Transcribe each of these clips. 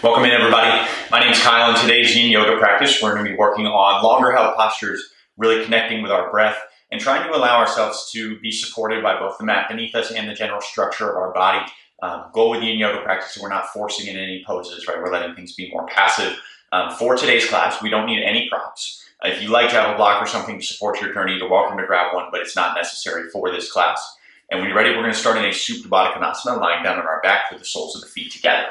Welcome in, everybody. My name is Kyle, and today's Yin Yoga practice, we're going to be working on longer held postures, really connecting with our breath, and trying to allow ourselves to be supported by both the mat beneath us and the general structure of our body. Goal with Yin Yoga practice, we're not forcing in any poses, right? We're letting things be more passive. For today's class, we don't need any props. If you like to have a block or something to support your journey, you're welcome to grab one, but it's not necessary for this class. And when you're ready, we're going to start in a Supta Baddha Konasana, lying down on our back with the soles of the feet together.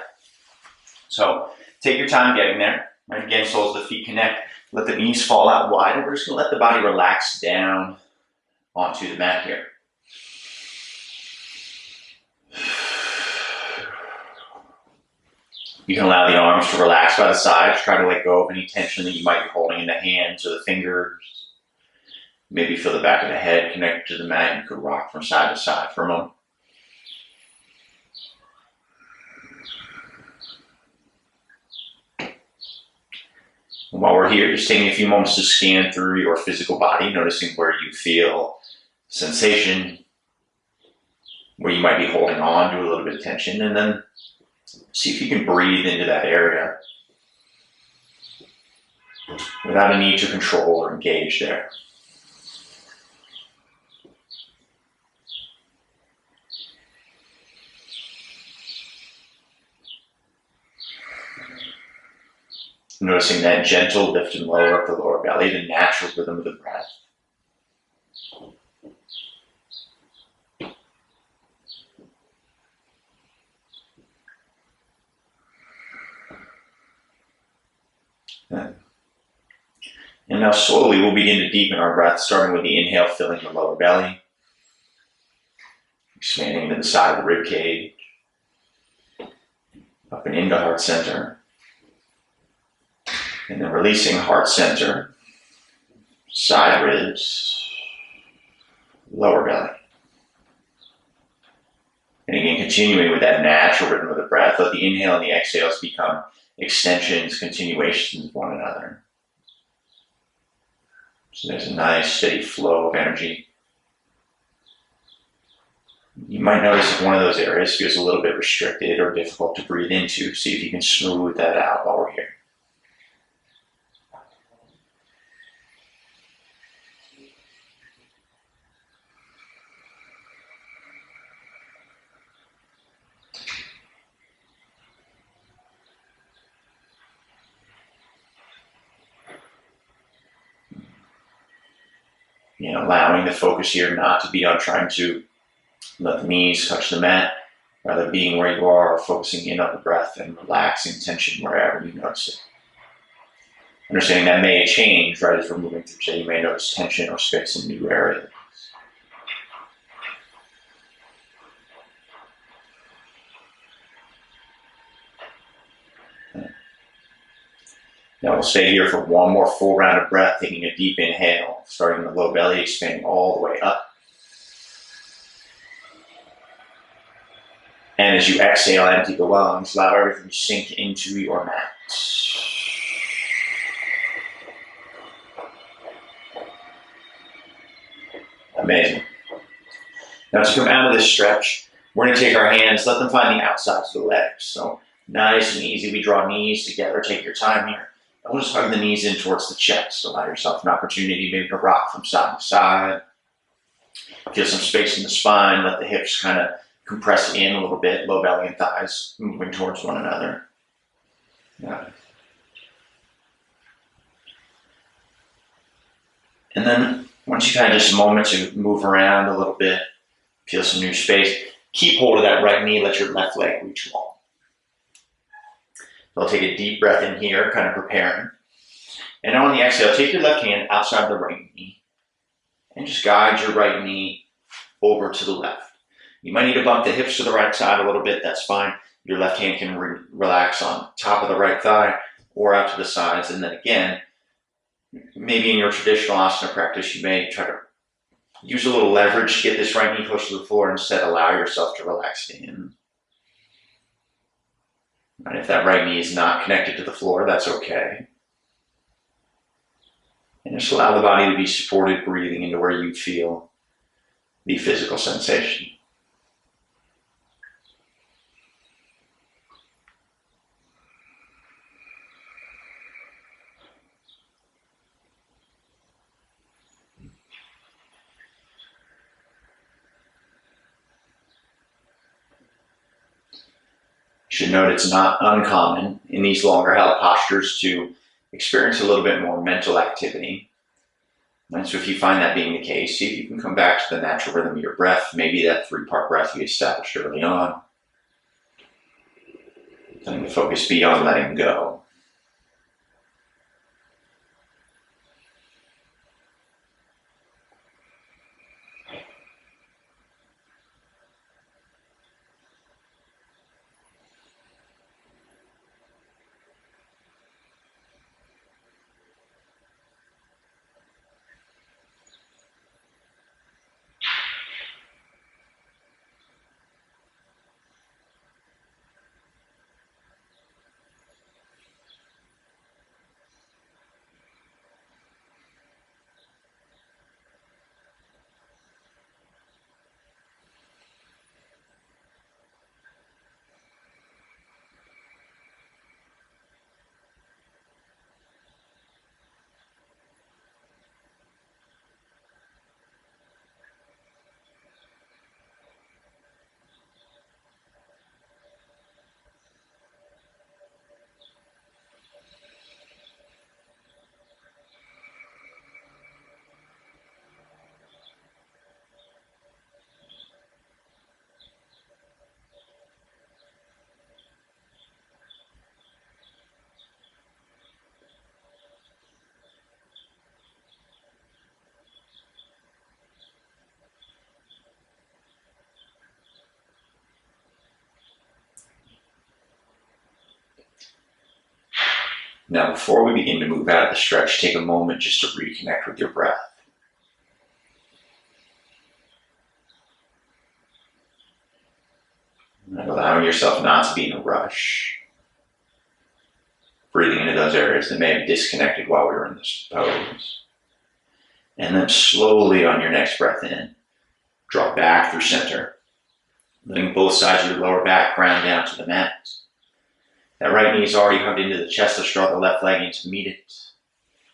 So take your time getting there. Right? Again, soles of the feet connect. Let the knees fall out wide, and we're just going to let the body relax down onto the mat here. You can allow the arms to relax by the sides. Try to let go of any tension that you might be holding in the hands or the fingers. Maybe feel the back of the head connect to the mat. You could rock from side to side for a moment. And while we're here, just taking a few moments to scan through your physical body, noticing where you feel sensation, where you might be holding on to a little bit of tension, and then see if you can breathe into that area without a need to control or engage there. Noticing that gentle lift and lower of the lower belly, the natural rhythm of the breath. And now slowly we'll begin to deepen our breath, starting with the inhale, filling the lower belly, expanding into the side of the rib cage, up and into heart center. And then releasing heart center, side ribs, lower belly. And again, continuing with that natural rhythm of the breath, let the inhale and the exhales become extensions, continuations of one another. So there's a nice steady flow of energy. You might notice if one of those areas feels a little bit restricted or difficult to breathe into. See if you can smooth that out while we're here. Allowing the focus here not to be on trying to let the knees touch the mat, rather being where you are, focusing in on the breath and relaxing tension wherever you notice it. Understanding that may change right as we're moving through today. You may notice tension or space in new areas. Now we'll stay here for one more full round of breath, taking a deep inhale, starting in the low belly, expanding all the way up. And as you exhale, empty the lungs, allow everything to sink into your mat. Amazing. Now to come out of this stretch, we're going to take our hands, let them find the outsides of the legs. So nice and easy, we draw knees together, take your time here. I want to hug the knees in towards the chest. Allow yourself an opportunity maybe to rock from side to side. Feel some space in the spine. Let the hips kind of compress in a little bit. Low belly and thighs moving towards one another. Yeah. And then once you kind of just a moment to move around a little bit, feel some new space, keep hold of that right knee. Let your left leg reach long. So I'll take a deep breath in here, kind of preparing. And now on the exhale, take your left hand outside the right knee and just guide your right knee over to the left. You might need to bump the hips to the right side a little bit. That's fine. Your left hand can relax on top of the right thigh or out to the sides. And then again, maybe in your traditional asana practice, you may try to use a little leverage to get this right knee close to the floor. Instead, allow yourself to relax in. And if that right knee is not connected to the floor, that's okay. And just allow the body to be supported, breathing into where you feel the physical sensation. should note it's not uncommon in these longer held postures to experience a little bit more mental activity. And so if you find that being the case, see if you can come back to the natural rhythm of your breath, maybe that 3-part breath you established early on. Letting the focus be on letting go. Now, before we begin to move out of the stretch, take a moment just to reconnect with your breath. And allowing yourself not to be in a rush. Breathing into those areas that may have disconnected while we were in this pose. And then slowly on your next breath in, draw back through center, letting both sides of your lower back ground down to the mat. That right knee is already hugged into the chest. Let's draw the left leg in to meet it.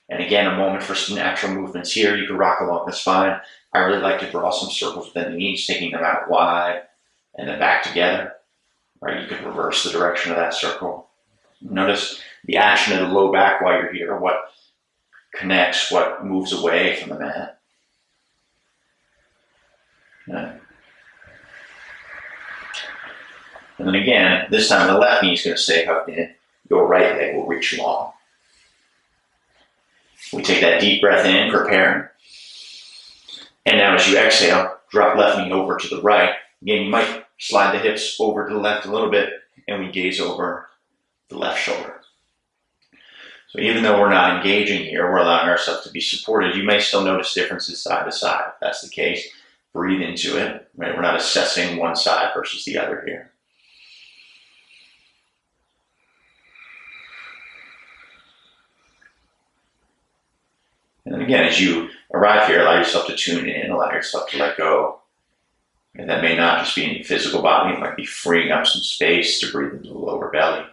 And again, a moment for some natural movements here. You can rock along the spine. I really like to draw some circles with the knees, taking them out wide and then back together. Right, you can reverse the direction of that circle. Notice the action of the low back while you're here, what connects, what moves away from the mat. And then again, this time the left knee is going to stay hugged in. Your right leg will reach long. We take that deep breath in, preparing. And now as you exhale, drop left knee over to the right. Again, you might slide the hips over to the left a little bit, and we gaze over the left shoulder. So even though we're not engaging here, we're allowing ourselves to be supported. You may still notice differences side to side. If that's the case, breathe into it. Right? We're not assessing one side versus the other here. And then again, as you arrive here, allow yourself to tune in, allow yourself to let go. And that may not just be in your physical body, it might be freeing up some space to breathe into the lower belly.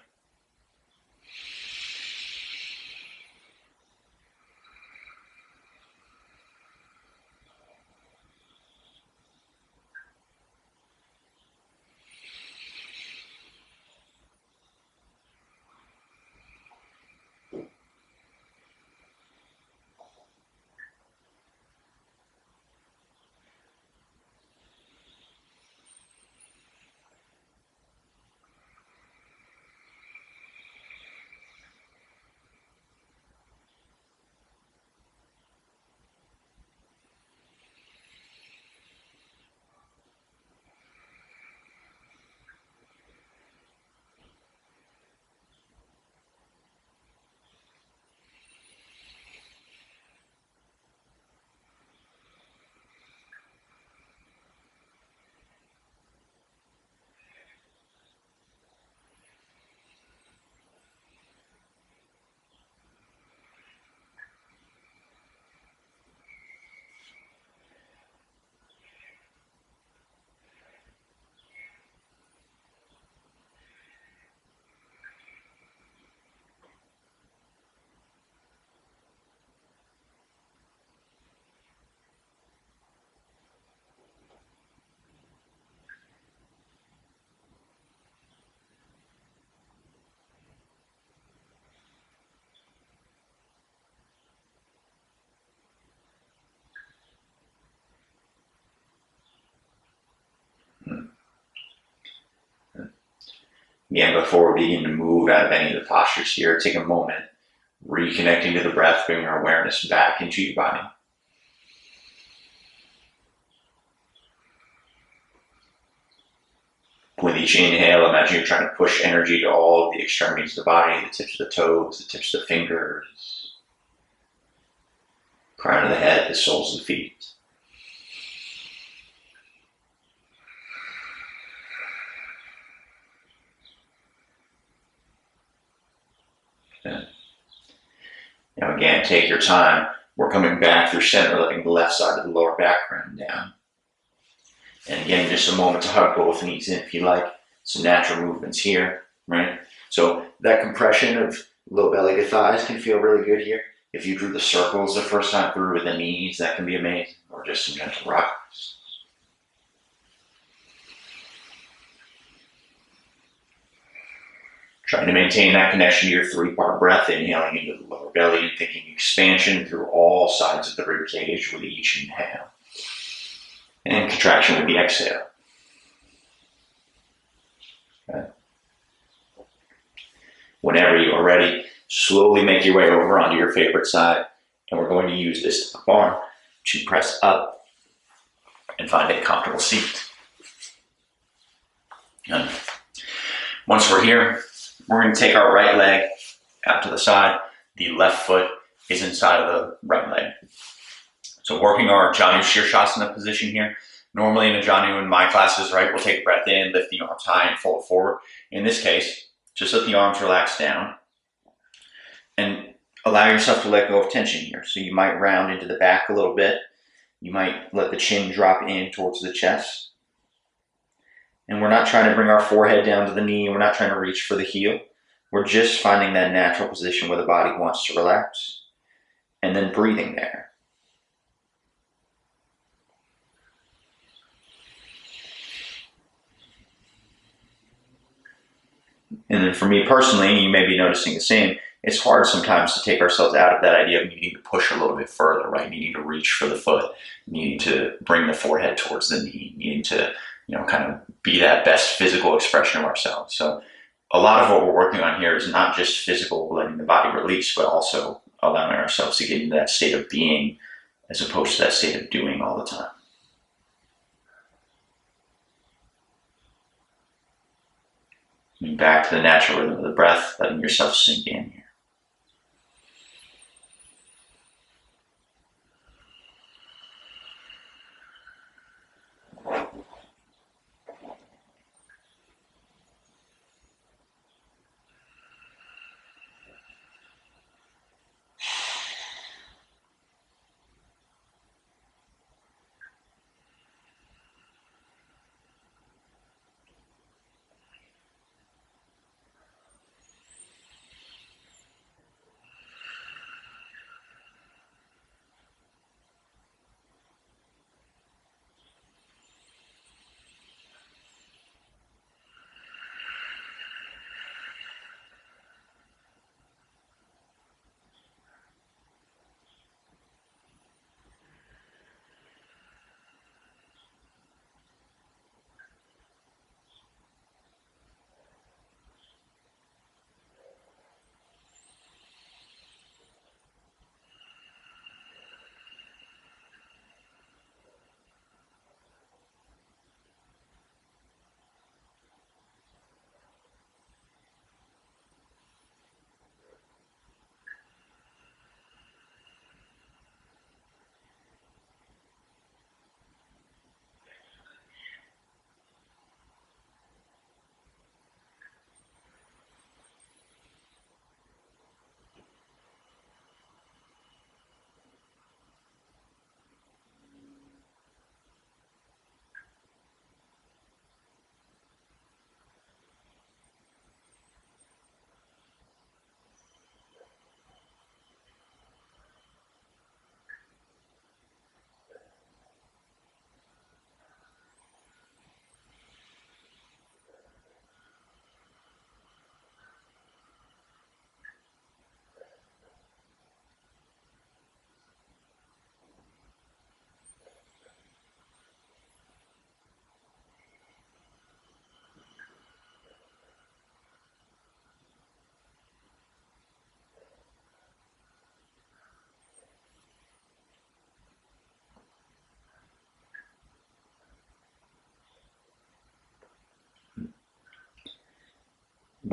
Again, before we begin to move out of any of the postures here, take a moment, reconnecting to the breath, bringing our awareness back into your body. With each inhale, imagine you're trying to push energy to all of the extremities of the body, the tips of the toes, the tips of the fingers, crown of the head, the soles of the feet. Okay. Now again, take your time. We're coming back through center, letting the left side of the lower back round down. And again, just a moment to hug both knees in if you like. Some natural movements here, right? So that compression of low belly to thighs can feel really good here. If you drew the circles the first time through with the knees, that can be amazing. Or just some gentle rocks. Trying to maintain that connection to your three-part breath, inhaling into the lower belly and thinking expansion through all sides of the rib cage with each inhale. And contraction with the exhale. Okay. Whenever you are ready, slowly make your way over onto your favorite side, and we're going to use this top arm to press up and find a comfortable seat. And once we're here, we're going to take our right leg out to the side. The left foot is inside of the right leg. So working our Janu Shirshasana position here. Normally in a Janu in my classes, right, we'll take a breath in, lift the arms high and fold forward. In this case, just let the arms relax down and allow yourself to let go of tension here. So you might round into the back a little bit. You might let the chin drop in towards the chest. And we're not trying to bring our forehead down to the knee. We're not trying to reach for the heel. We're just finding that natural position where the body wants to relax and then breathing there. And then for me personally, you may be noticing the same, it's hard sometimes to take ourselves out of that idea of needing to push a little bit further, right? Needing to reach for the foot, needing to bring the forehead towards the knee, needing to, kind of be that best physical expression of ourselves. So a lot of what we're working on here is not just physical, letting the body release, but also allowing ourselves to get into that state of being as opposed to that state of doing all the time. Coming back to the natural rhythm of the breath, letting yourself sink in here.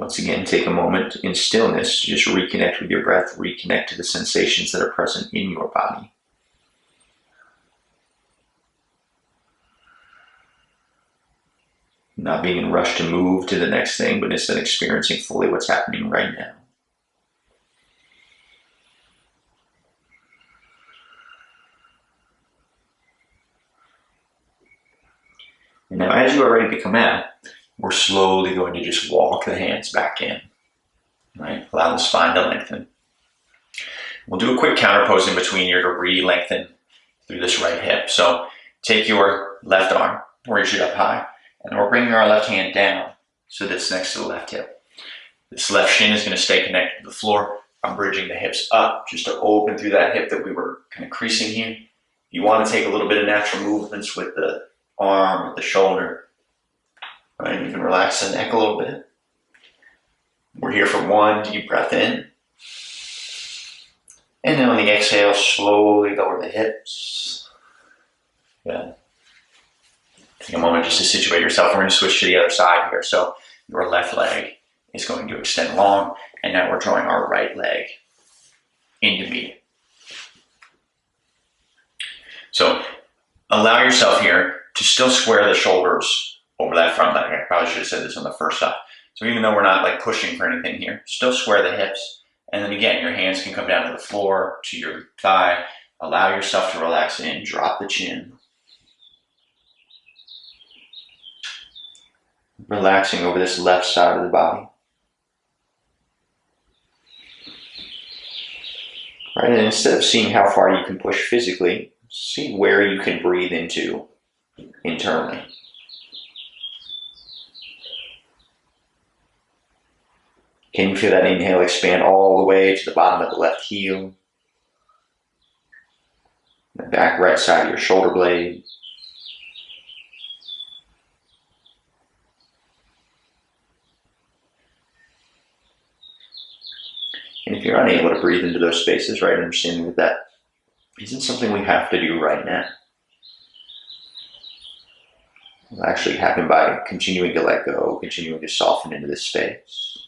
Once again, take a moment in stillness to just reconnect with your breath, reconnect to the sensations that are present in your body. Not being in a rush to move to the next thing, but instead experiencing fully what's happening right now. And now, as you are ready to come out, we're slowly going to just walk the hands back in. Right? Allow the spine to lengthen. We'll do a quick counter pose in between here to re-lengthen through this right hip. So take your left arm, raise it up high, and we're bringing our left hand down so that's next to the left hip. This left shin is going to stay connected to the floor. I'm bridging the hips up just to open through that hip that we were kind of creasing here. You want to take a little bit of natural movements with the arm, with the shoulder. Right? You can relax the neck a little bit. We're here for one deep breath in. And then on the exhale, slowly lower the hips. Good. Take a moment just to situate yourself. We're going to switch to the other side here. So your left leg is going to extend long. And now we're drawing our right leg into me. So allow yourself here to still square the shoulders over that front leg. I probably should have said this on the first side. So even though we're not like pushing for anything here, still square the hips. And then again, your hands can come down to the floor, to your thigh. Allow yourself to relax in, drop the chin. Relaxing over this left side of the body. Right, and instead of seeing how far you can push physically, see where you can breathe into internally. Can you feel that inhale expand all the way to the bottom of the left heel? The back right side of your shoulder blade. And if you're unable to breathe into those spaces, right, understanding that that isn't something we have to do right now. It'll actually happen by continuing to let go, continuing to soften into this space.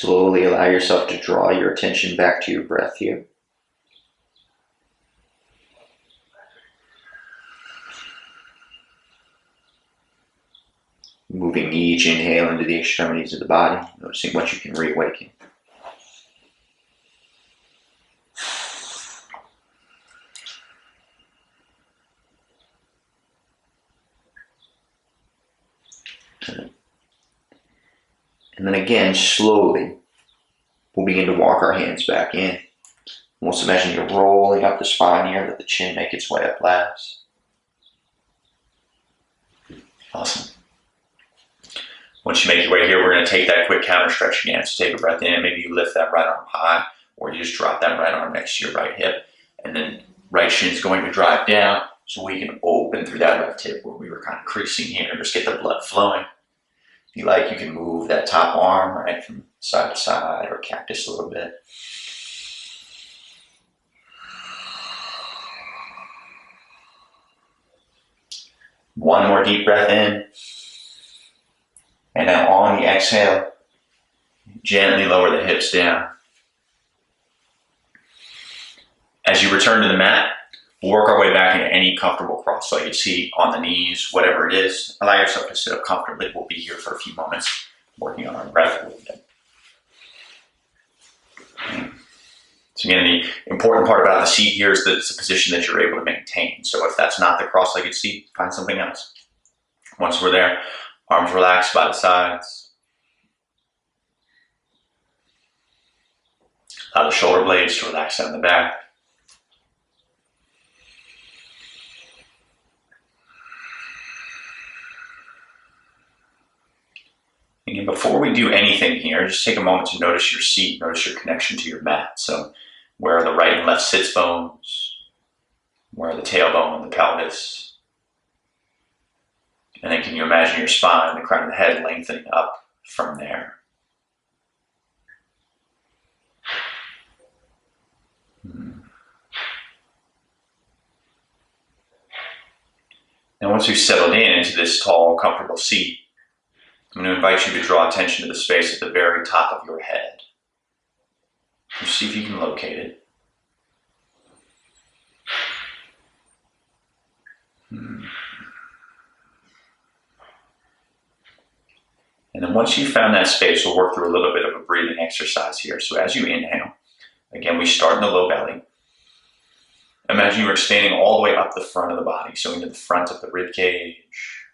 Slowly allow yourself to draw your attention back to your breath here. Moving each inhale into the extremities of the body, noticing what you can reawaken. And then again, slowly, we'll begin to walk our hands back in. Almost imagine you're rolling up the spine here, let the chin make its way up last. Awesome. Once you make your way here, we're going to take that quick counter stretch again. So take a breath in, maybe you lift that right arm high, or you just drop that right arm next to your right hip. And then right shin's going to drive down so we can open through that left hip where we were kind of creasing here. Just get the blood flowing. If you like, you can move that top arm right from side to side or cactus a little bit. One more deep breath in. And now on the exhale, gently lower the hips down. As you return to the mat, we'll work our way back into any comfortable cross-legged seat, on the knees, whatever it is. Allow yourself to sit up comfortably. We'll be here for a few moments, working on our breath a little bit. So again, the important part about the seat here is that it's a position that you're able to maintain. So if that's not the cross-legged seat, find something else. Once we're there, arms relaxed by the sides. Allow the shoulder blades to relax down the back. Again, before we do anything here, just take a moment to notice your seat, notice your connection to your mat. So where are the right and left sits bones? Where are the tailbone and the pelvis? And then can you imagine your spine, the crown of the head lengthening up from there? Now once we've settled into this tall, comfortable seat, I'm going to invite you to draw attention to the space at the very top of your head. Just see if you can locate it. And then once you've found that space, we'll work through a little bit of a breathing exercise here. So as you inhale, again, we start in the low belly. Imagine you're expanding all the way up the front of the body, so into the front of the rib cage,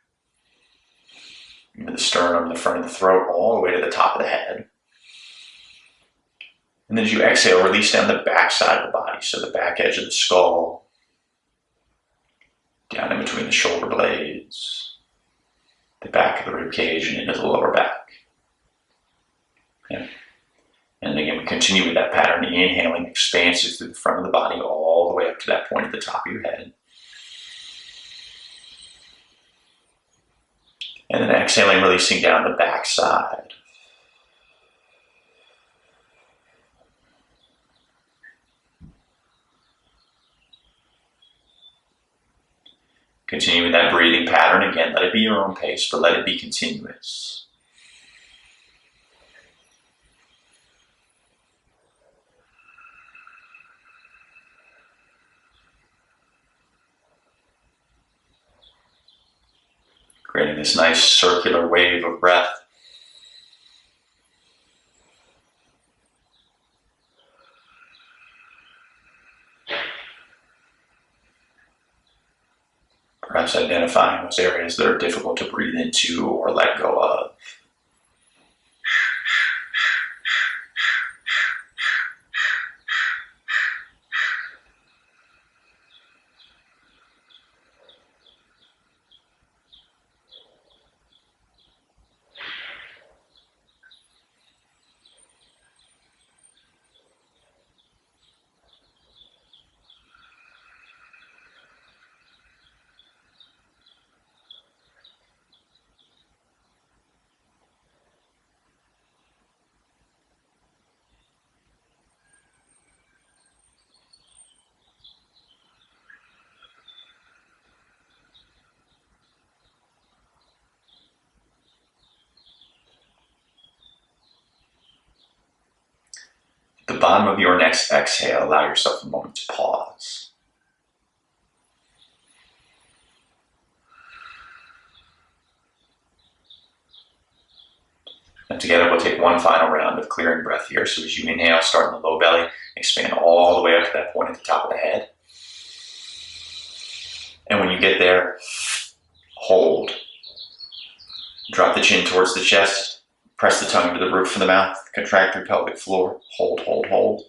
into the sternum, the front of the throat, all the way to the top of the head. And then as you exhale, release down the back side of the body, so the back edge of the skull, down in between the shoulder blades, the back of the rib cage, and into the lower back. Okay. And again, we continue with that pattern, the inhaling expansive through the front of the body, all the way up to that point at the top of your head. And then exhaling, releasing down the back side. Continue with that breathing pattern again. Let it be your own pace, but let it be continuous. Creating this nice circular wave of breath. Perhaps identifying those areas that are difficult to breathe into or let go of. bottom of your next exhale, allow yourself a moment to pause. And together we'll take one final round of clearing breath here. So as you inhale, start in the low belly, expand all the way up to that point at the top of the head. And when you get there, hold. Drop the chin towards the chest. Press the tongue to the roof of the mouth. Contract your pelvic floor. Hold, hold, hold.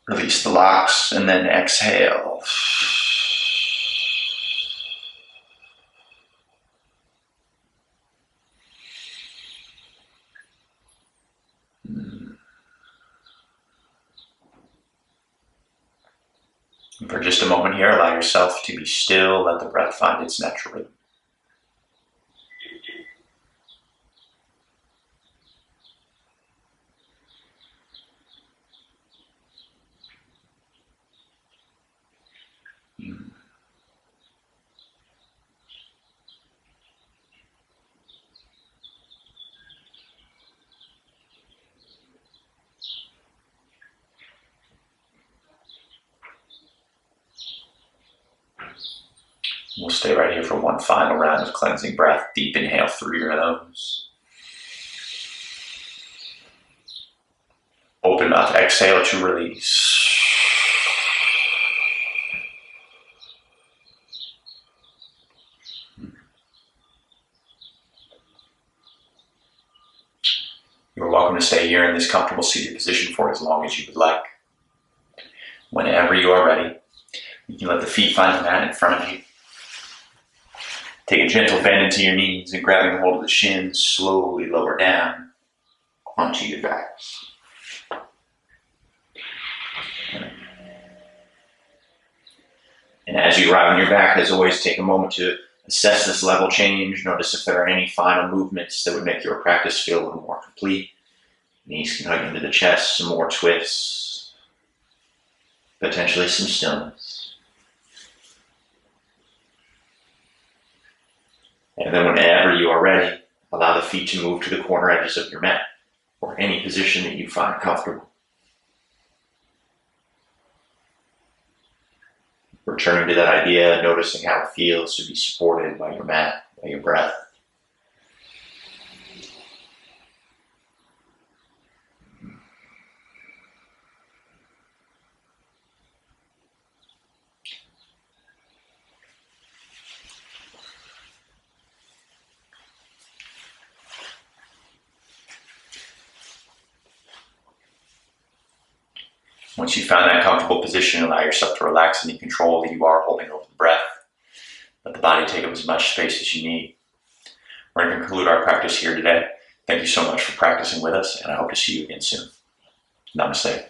Release the locks and then exhale. And for just a moment here, allow yourself to be still. Let the breath find its natural rhythm. We'll stay right here for one final round of cleansing breath. Deep inhale through your nose. Open mouth, exhale to release. You're welcome to stay here in this comfortable seated position for as long as you would like. Whenever you are ready, you can let the feet find the mat in front of you. Take a gentle bend into your knees and grabbing hold of the shins, slowly lower down onto your back. And as you arrive on your back, as always, take a moment to assess this level change. Notice if there are any final movements that would make your practice feel a little more complete. Knees can hug into the chest, some more twists, potentially some stillness. And then whenever you are ready, allow the feet to move to the corner edges of your mat or any position that you find comfortable. Returning to that idea, noticing how it feels to be supported by your mat, by your breath. Once you found that comfortable position, allow yourself to relax any control that you are holding over the breath. Let the body take up as much space as you need. We're going to conclude our practice here today. Thank you so much for practicing with us, and I hope to see you again soon. Namaste.